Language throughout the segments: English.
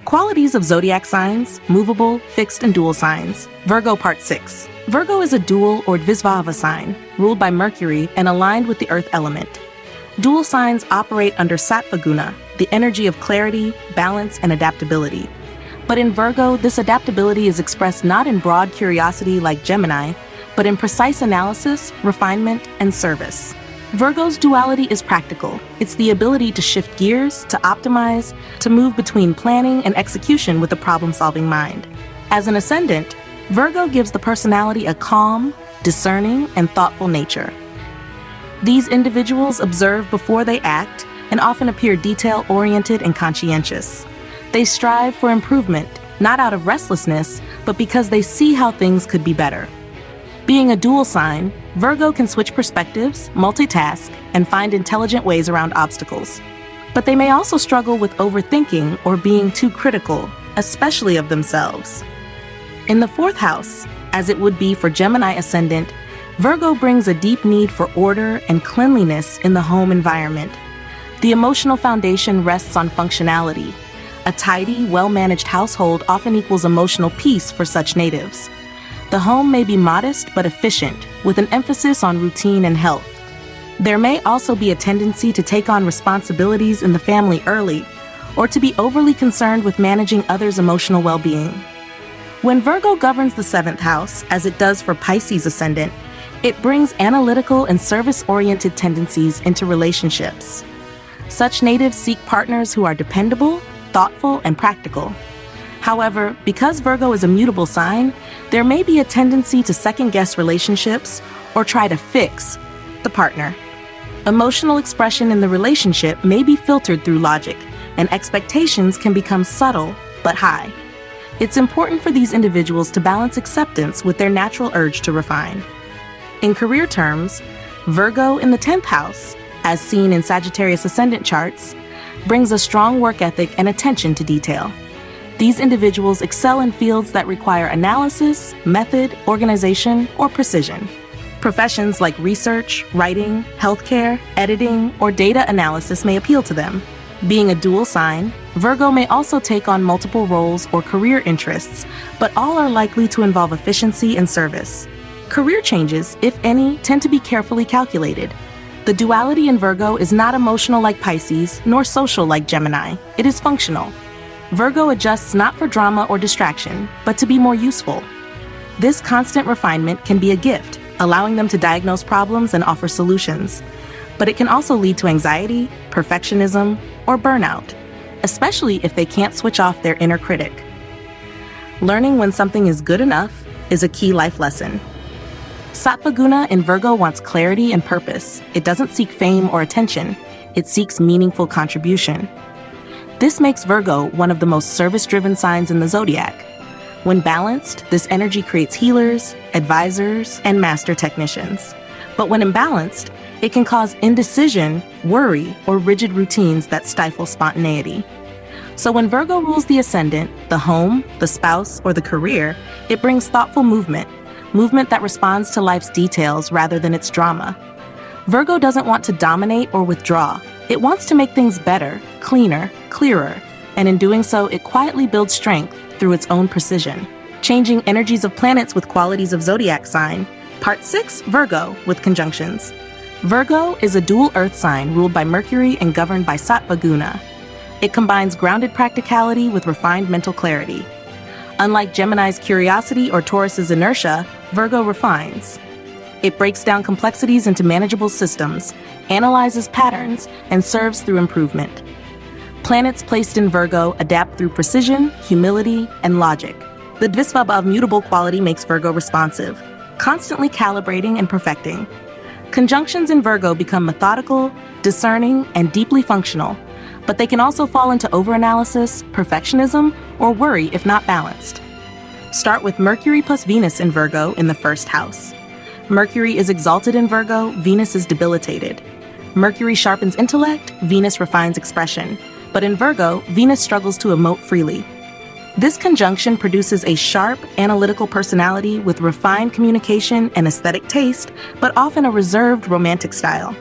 Qualities of zodiac signs: movable, fixed, and dual signs. Virgo Part 6. Virgo is a dual or Dwiswabhava sign, ruled by Mercury and aligned with the earth element. Dual signs operate under Sattva Guna, the energy of clarity, balance, and adaptability. But in Virgo, this adaptability is expressed not in broad curiosity like Gemini, but in precise analysis, refinement, and service. Virgo's duality is practical. It's the ability to shift gears, to optimize, to move between planning and execution with a problem-solving mind. As an ascendant, Virgo gives the personality a calm, discerning, and thoughtful nature. These individuals observe before they act and often appear detail-oriented and conscientious. They strive for improvement, not out of restlessness, but because they see how things could be better. Being a dual sign, Virgo can switch perspectives, multitask, and find intelligent ways around obstacles. But they may also struggle with overthinking or being too critical, especially of themselves. In the fourth house, as it would be for Gemini ascendant, Virgo brings a deep need for order and cleanliness in the home environment. The emotional foundation rests on functionality. A tidy, well-managed household often equals emotional peace for such natives. The home may be modest but efficient, with an emphasis on routine and health. There may also be a tendency to take on responsibilities in the family early, or to be overly concerned with managing others' emotional well-being. When Virgo governs the seventh house, as it does for Pisces ascendant, it brings analytical and service-oriented tendencies into relationships. Such natives seek partners who are dependable, thoughtful, and practical. However, because Virgo is a mutable sign, there may be a tendency to second-guess relationships or try to fix the partner. Emotional expression in the relationship may be filtered through logic, and expectations can become subtle but high. It's important for these individuals to balance acceptance with their natural urge to refine. In career terms, Virgo in the 10th house, as seen in Sagittarius ascendant charts, brings a strong work ethic and attention to detail. These individuals excel in fields that require analysis, method, organization, or precision. Professions like research, writing, healthcare, editing, or data analysis may appeal to them. Being a dual sign, Virgo may also take on multiple roles or career interests, but all are likely to involve efficiency and service. Career changes, if any, tend to be carefully calculated. The duality in Virgo is not emotional like Pisces, nor social like Gemini. It is functional. Virgo adjusts not for drama or distraction, but to be more useful. This constant refinement can be a gift, allowing them to diagnose problems and offer solutions. But it can also lead to anxiety, perfectionism, or burnout, especially if they can't switch off their inner critic. Learning when something is good enough is a key life lesson. Sattva Guna in Virgo wants clarity and purpose. It doesn't seek fame or attention. It seeks meaningful contribution. This makes Virgo one of the most service-driven signs in the zodiac. When balanced, this energy creates healers, advisors, and master technicians. But when imbalanced, it can cause indecision, worry, or rigid routines that stifle spontaneity. So when Virgo rules the ascendant, the home, the spouse, or the career, it brings thoughtful movement that responds to life's details rather than its drama. Virgo doesn't want to dominate or withdraw. It wants to make things better, cleaner, clearer, and in doing so, it quietly builds strength through its own precision. Changing energies of planets with qualities of zodiac sign. Part 6, Virgo, with conjunctions. Virgo is a dual earth sign ruled by Mercury and governed by Sattva Guna. It combines grounded practicality with refined mental clarity. Unlike Gemini's curiosity or Taurus's inertia, Virgo refines. It breaks down complexities into manageable systems, analyzes patterns, and serves through improvement. Planets placed in Virgo adapt through precision, humility, and logic. The Dwiswabhava mutable quality makes Virgo responsive, constantly calibrating and perfecting. Conjunctions in Virgo become methodical, discerning, and deeply functional, but they can also fall into overanalysis, perfectionism, or worry if not balanced. Start with Mercury plus Venus in Virgo in the first house. Mercury is exalted in Virgo, Venus is debilitated. Mercury sharpens intellect, Venus refines expression. But in Virgo, Venus struggles to emote freely. This conjunction produces a sharp, analytical personality with refined communication and aesthetic taste, but often a reserved romantic style.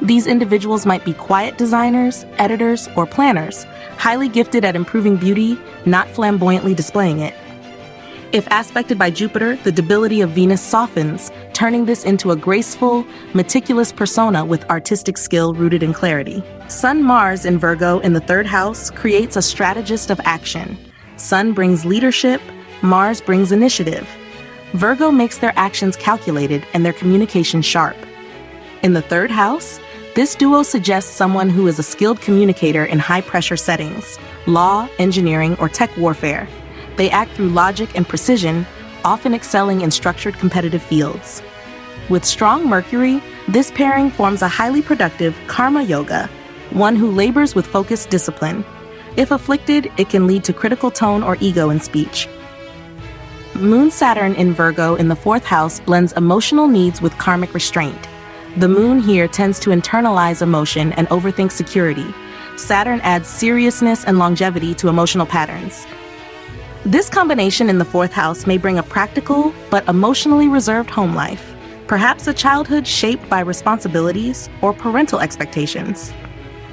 These individuals might be quiet designers, editors, or planners. highly gifted at improving beauty, not flamboyantly displaying it. If aspected by Jupiter, the debility of Venus softens, turning this into a graceful, meticulous persona with artistic skill rooted in clarity. Sun-Mars in Virgo in the third house creates a strategist of action. Sun brings leadership, Mars brings initiative. Virgo makes their actions calculated and their communication sharp. In the third house, this duo suggests someone who is a skilled communicator in high-pressure settings, law, engineering, or tech warfare. They act through logic and precision, often excelling in structured competitive fields. With strong Mercury, this pairing forms a highly productive karma yoga, one who labors with focused discipline. If afflicted, it can lead to critical tone or ego in speech. Moon-Saturn in Virgo in the fourth house blends emotional needs with karmic restraint. The moon here tends to internalize emotion and overthink security. Saturn adds seriousness and longevity to emotional patterns. This combination in the fourth house may bring a practical but emotionally reserved home life, perhaps a childhood shaped by responsibilities or parental expectations.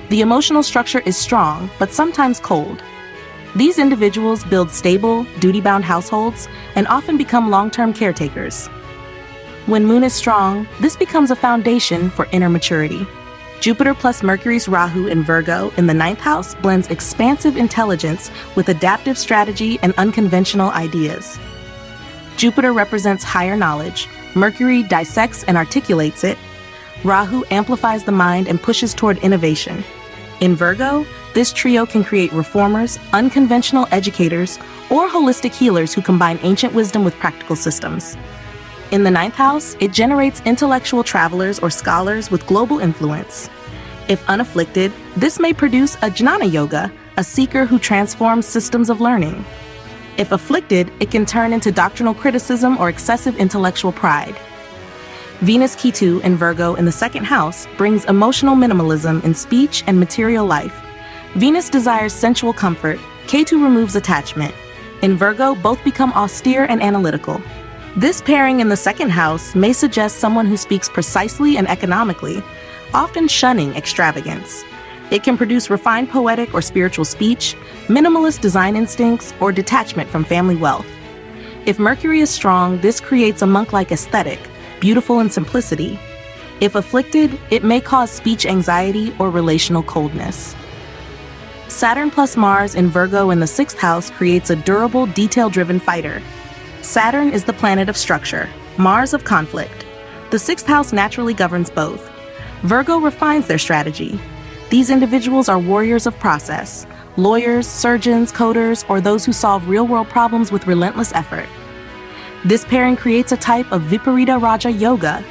The emotional structure is strong, but sometimes cold. These individuals build stable, duty-bound households and often become long-term caretakers. When Moon is strong, this becomes a foundation for inner maturity. Jupiter plus Mercury's Rahu in Virgo in the ninth house blends expansive intelligence with adaptive strategy and unconventional ideas. Jupiter represents higher knowledge, Mercury dissects and articulates it, Rahu amplifies the mind and pushes toward innovation. In Virgo, this trio can create reformers, unconventional educators, or holistic healers who combine ancient wisdom with practical systems. In the ninth house, it generates intellectual travelers or scholars with global influence. If unafflicted, this may produce a jnana yoga, a seeker who transforms systems of learning. If afflicted, it can turn into doctrinal criticism or excessive intellectual pride. Venus Ketu in Virgo in the second house brings emotional minimalism in speech and material life. Venus desires sensual comfort, Ketu removes attachment. In Virgo, both become austere and analytical. This pairing in the second house may suggest someone who speaks precisely and economically, often shunning extravagance. It can produce refined poetic or spiritual speech, minimalist design instincts, or detachment from family wealth. If Mercury is strong, this creates a monk-like aesthetic, beautiful in simplicity. If afflicted, it may cause speech anxiety or relational coldness. Saturn plus Mars in Virgo in the sixth house creates a durable, detail-driven fighter. Saturn is the planet of structure, Mars of conflict. The sixth house naturally governs both. Virgo refines their strategy. These individuals are warriors of process, lawyers, surgeons, coders, or those who solve real-world problems with relentless effort. This pairing creates a type of Viparita Raja yoga.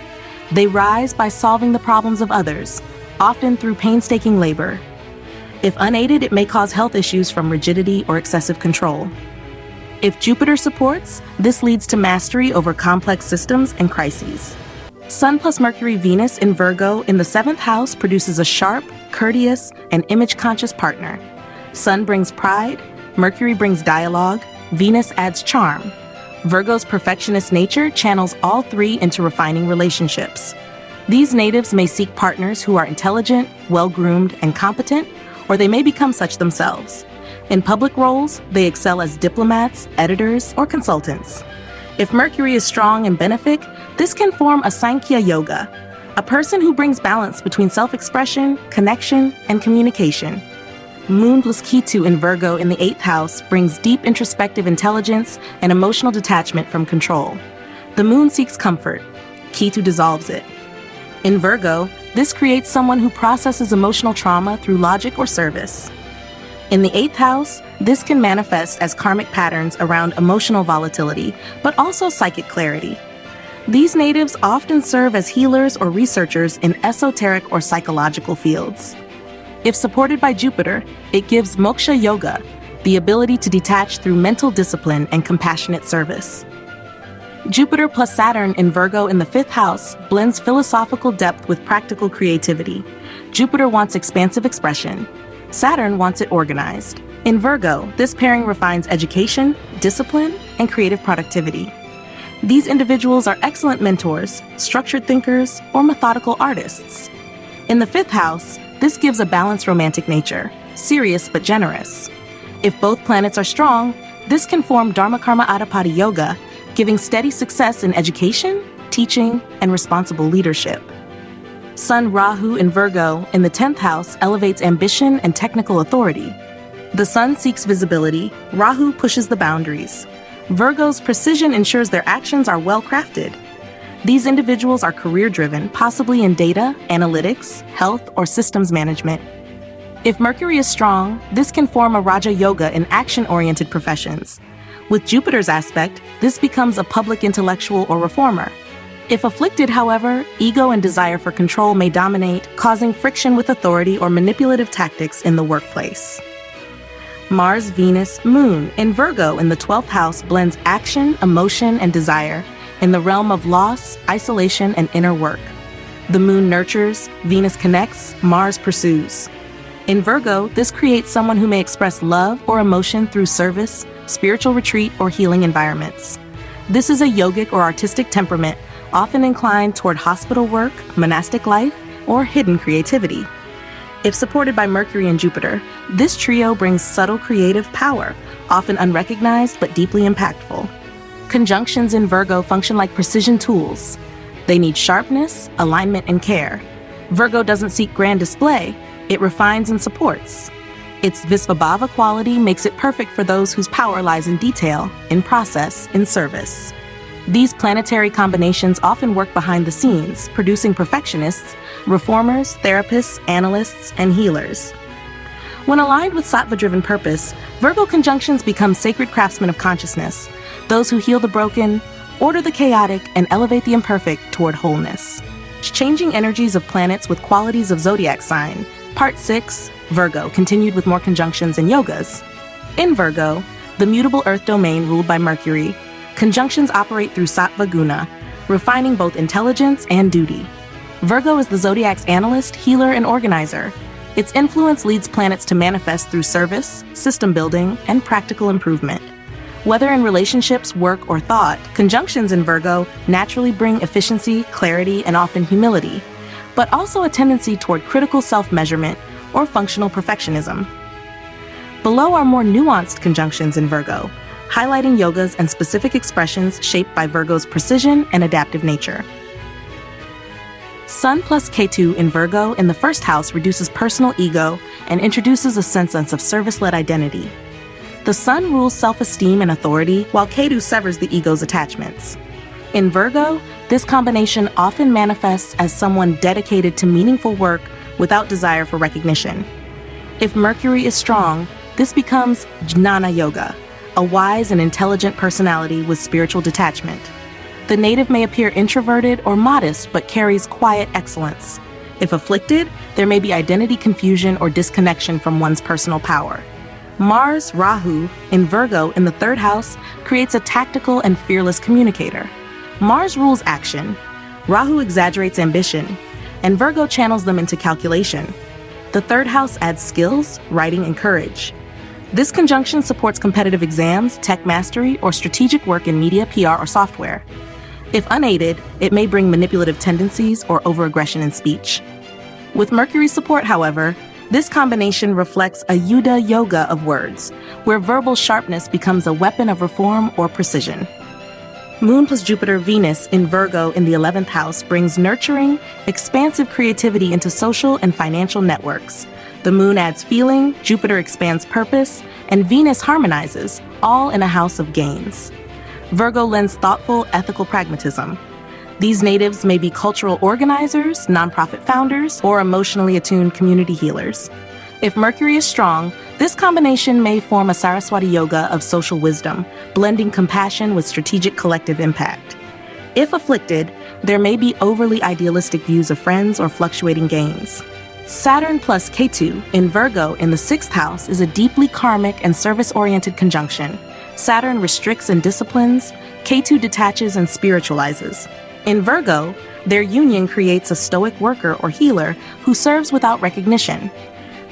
They rise by solving the problems of others, often through painstaking labor. If unaided, it may cause health issues from rigidity or excessive control. If Jupiter supports, this leads to mastery over complex systems and crises. Sun plus Mercury Venus in Virgo in the seventh house produces a sharp, courteous, and image-conscious partner. Sun brings pride, Mercury brings dialogue, Venus adds charm. Virgo's perfectionist nature channels all three into refining relationships. These natives may seek partners who are intelligent, well-groomed, and competent, or they may become such themselves. In public roles, they excel as diplomats, editors, or consultants. If Mercury is strong and benefic, this can form a Sankhya yoga, a person who brings balance between self-expression, connection, and communication. Moon plus Ketu in Virgo in the eighth house brings deep introspective intelligence and emotional detachment from control. The moon seeks comfort, Ketu dissolves it. In Virgo, this creates someone who processes emotional trauma through logic or service. In the eighth house, this can manifest as karmic patterns around emotional volatility, but also psychic clarity. These natives often serve as healers or researchers in esoteric or psychological fields. If supported by Jupiter, it gives moksha yoga, the ability to detach through mental discipline and compassionate service. Jupiter plus Saturn in Virgo in the fifth house blends philosophical depth with practical creativity. Jupiter wants expansive expression. Saturn wants it organized. In Virgo, this pairing refines education, discipline, and creative productivity. These individuals are excellent mentors, structured thinkers, or methodical artists. In the fifth house, this gives a balanced romantic nature. serious but generous. If both planets are strong, this can form Dharma-Karma Adhipati Yoga, giving steady success in education, teaching, and responsible leadership. Sun Rahu in Virgo in the 10th house elevates ambition and technical authority. The Sun seeks visibility, Rahu pushes the boundaries. Virgo's precision ensures their actions are well crafted. These individuals are career-driven, possibly in data, analytics, health, or systems management. If Mercury is strong, this can form a Raja Yoga in action-oriented professions. With Jupiter's aspect, this becomes a public intellectual or reformer. If afflicted, however, ego and desire for control may dominate, causing friction with authority or manipulative tactics in the workplace. Mars, Venus, Moon in Virgo in the 12th house blends action, emotion, and desire in the realm of loss, isolation, and inner work. The Moon nurtures, Venus connects, Mars pursues. In Virgo, this creates someone who may express love or emotion through service, spiritual retreat, or healing environments. This is a yogic or artistic temperament, often inclined toward hospital work, monastic life, or hidden creativity. If supported by Mercury and Jupiter, this trio brings subtle creative power, often unrecognized but deeply impactful. Conjunctions in Virgo function like precision tools. They need sharpness, alignment, and care. Virgo doesn't seek grand display, it refines and supports. Its Dwiswabhava quality makes it perfect for those whose power lies in detail, in process, in service. These planetary combinations often work behind the scenes, producing perfectionists, reformers, therapists, analysts, and healers. When aligned with sattva-driven purpose, Virgo conjunctions become sacred craftsmen of consciousness, those who heal the broken, order the chaotic, and elevate the imperfect toward wholeness. Changing energies of planets with qualities of zodiac sign. Part 6, Virgo, continued with more conjunctions and yogas. In Virgo, the mutable earth domain ruled by Mercury, conjunctions operate through Sattva Guna, refining both intelligence and duty. Virgo is the zodiac's analyst, healer, and organizer. Its influence leads planets to manifest through service, system building, and practical improvement. Whether in relationships, work, or thought, conjunctions in Virgo naturally bring efficiency, clarity, and often humility, but also a tendency toward critical self-measurement or functional perfectionism. Below are more nuanced conjunctions in Virgo, highlighting yogas and specific expressions shaped by Virgo's precision and adaptive nature. Sun plus Ketu in Virgo in the first house reduces personal ego and introduces a sense of service-led identity. The Sun rules self-esteem and authority, while Ketu severs the ego's attachments. In Virgo, this combination often manifests as someone dedicated to meaningful work without desire for recognition. If Mercury is strong, this becomes Jnana Yoga, a wise and intelligent personality with spiritual detachment. The native may appear introverted or modest but carries quiet excellence. If afflicted, there may be identity confusion or disconnection from one's personal power. Mars, Rahu, in Virgo in the third house creates a tactical and fearless communicator. Mars rules action, Rahu exaggerates ambition, and Virgo channels them into calculation. The third house adds skills, writing, and courage. This conjunction supports competitive exams, tech mastery, or strategic work in media, PR, or software. If unaided, it may bring manipulative tendencies or overaggression in speech. With Mercury's support, however, this combination reflects a Yuddha Yoga of words, where verbal sharpness becomes a weapon of reform or precision. Moon plus Jupiter, Venus in Virgo in the 11th house brings nurturing, expansive creativity into social and financial networks. The Moon adds feeling, Jupiter expands purpose, and Venus harmonizes, all in a house of gains. Virgo lends thoughtful, ethical pragmatism. These natives may be cultural organizers, nonprofit founders, or emotionally attuned community healers. If Mercury is strong, this combination may form a Saraswati Yoga of social wisdom, blending compassion with strategic collective impact. If afflicted, there may be overly idealistic views of friends or fluctuating gains. Saturn plus Ketu in Virgo in the 6th house is a deeply karmic and service-oriented conjunction. Saturn restricts and disciplines, Ketu detaches and spiritualizes. In Virgo, their union creates a stoic worker or healer who serves without recognition.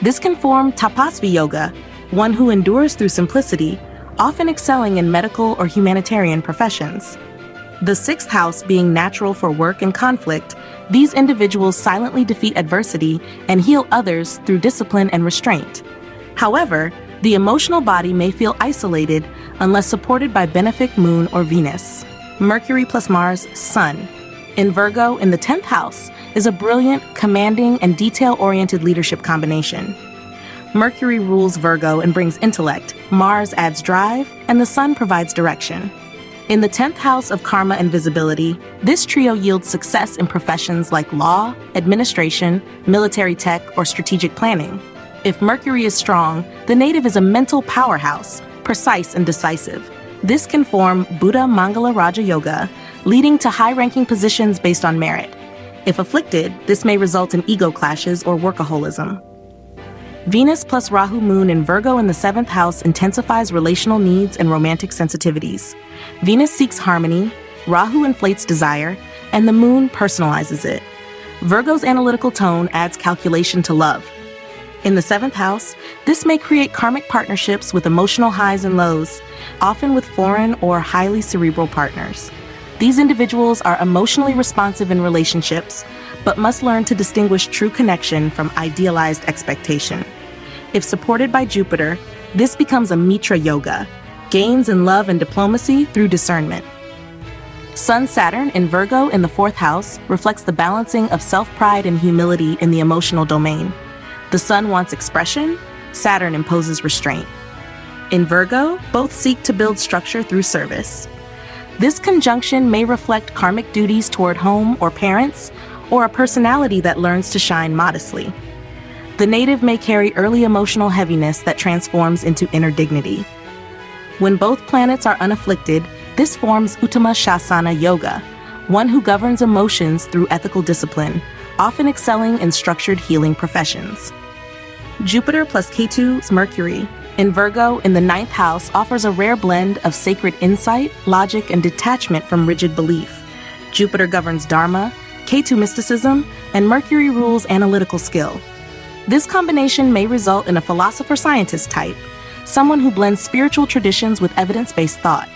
This can form Tapasvi Yoga, one who endures through simplicity, often excelling in medical or humanitarian professions. The 6th house being natural for work and conflict, these individuals silently defeat adversity and heal others through discipline and restraint. However, the emotional body may feel isolated unless supported by benefic moon or Venus. Mercury plus Mars, Sun. In Virgo, in the 10th house, is a brilliant, commanding, and detail-oriented leadership combination. Mercury rules Virgo and brings intellect, Mars adds drive, and the Sun provides direction. In the 10th house of karma and visibility, this trio yields success in professions like law, administration, military tech, or strategic planning. If Mercury is strong, the native is a mental powerhouse, precise and decisive. This can form Buddha Mangala Raja Yoga, leading to high-ranking positions based on merit. If afflicted, this may result in ego clashes or workaholism. Venus plus Rahu Moon in Virgo in the 7th house intensifies relational needs and romantic sensitivities. Venus seeks harmony, Rahu inflates desire, and the Moon personalizes it. Virgo's analytical tone adds calculation to love. In the 7th house, this may create karmic partnerships with emotional highs and lows, often with foreign or highly cerebral partners. These individuals are emotionally responsive in relationships, but must learn to distinguish true connection from idealized expectation. If supported by Jupiter, this becomes a Mitra Yoga, gains in love and diplomacy through discernment. Sun-Saturn in Virgo in the 4th house reflects the balancing of self-pride and humility in the emotional domain. The Sun wants expression, Saturn imposes restraint. In Virgo, both seek to build structure through service. This conjunction may reflect karmic duties toward home or parents, or a personality that learns to shine modestly. The native may carry early emotional heaviness that transforms into inner dignity. When both planets are unafflicted, this forms Uttama Shasana Yoga, one who governs emotions through ethical discipline, often excelling in structured healing professions. Jupiter plus Ketu's Mercury in Virgo in the 9th house offers a rare blend of sacred insight, logic, and detachment from rigid belief. Jupiter governs Dharma, Ketu mysticism, and Mercury rules analytical skill. This combination may result in a philosopher-scientist type, someone who blends spiritual traditions with evidence-based thought.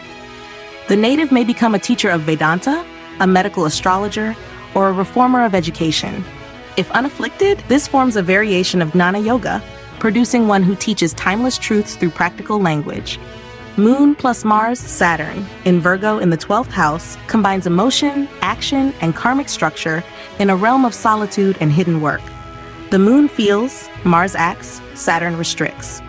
The native may become a teacher of Vedanta, a medical astrologer, or a reformer of education. If unafflicted, this forms a variation of Gnana Yoga, producing one who teaches timeless truths through practical language. Moon plus Mars, Saturn, in Virgo in the 12th house, combines emotion, action, and karmic structure in a realm of solitude and hidden work. The Moon feels, Mars acts, Saturn restricts.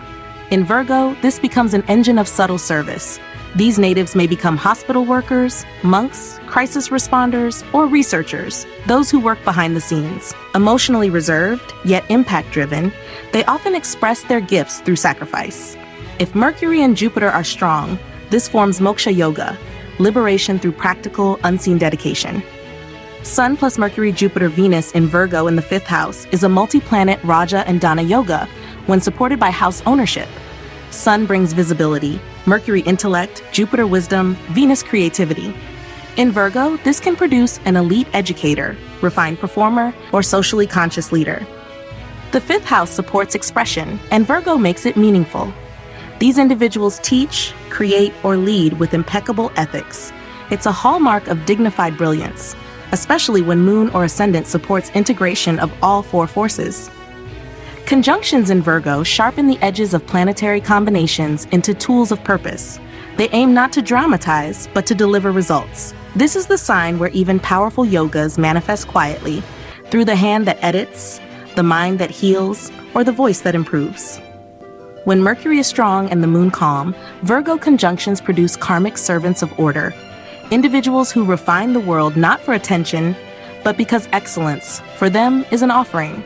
In Virgo, this becomes an engine of subtle service. These natives may become hospital workers, monks, crisis responders, or researchers, those who work behind the scenes. Emotionally reserved, yet impact-driven, they often express their gifts through sacrifice. If Mercury and Jupiter are strong, this forms Moksha Yoga, liberation through practical, unseen dedication. Sun plus Mercury, Jupiter, Venus in Virgo in the 5th house is a multi-planet Raja and Dana Yoga when supported by house ownership. Sun brings visibility, Mercury intellect, Jupiter wisdom, Venus creativity. In Virgo, this can produce an elite educator, refined performer, or socially conscious leader. The 5th house supports expression, and Virgo makes it meaningful. These individuals teach, create, or lead with impeccable ethics. It's a hallmark of dignified brilliance, especially when Moon or Ascendant supports integration of all 4 forces. Conjunctions in Virgo sharpen the edges of planetary combinations into tools of purpose. They aim not to dramatize, but to deliver results. This is the sign where even powerful yogas manifest quietly, through the hand that edits, the mind that heals, or the voice that improves. When Mercury is strong and the Moon calm, Virgo conjunctions produce karmic servants of order, individuals who refine the world not for attention, but because excellence, for them, is an offering.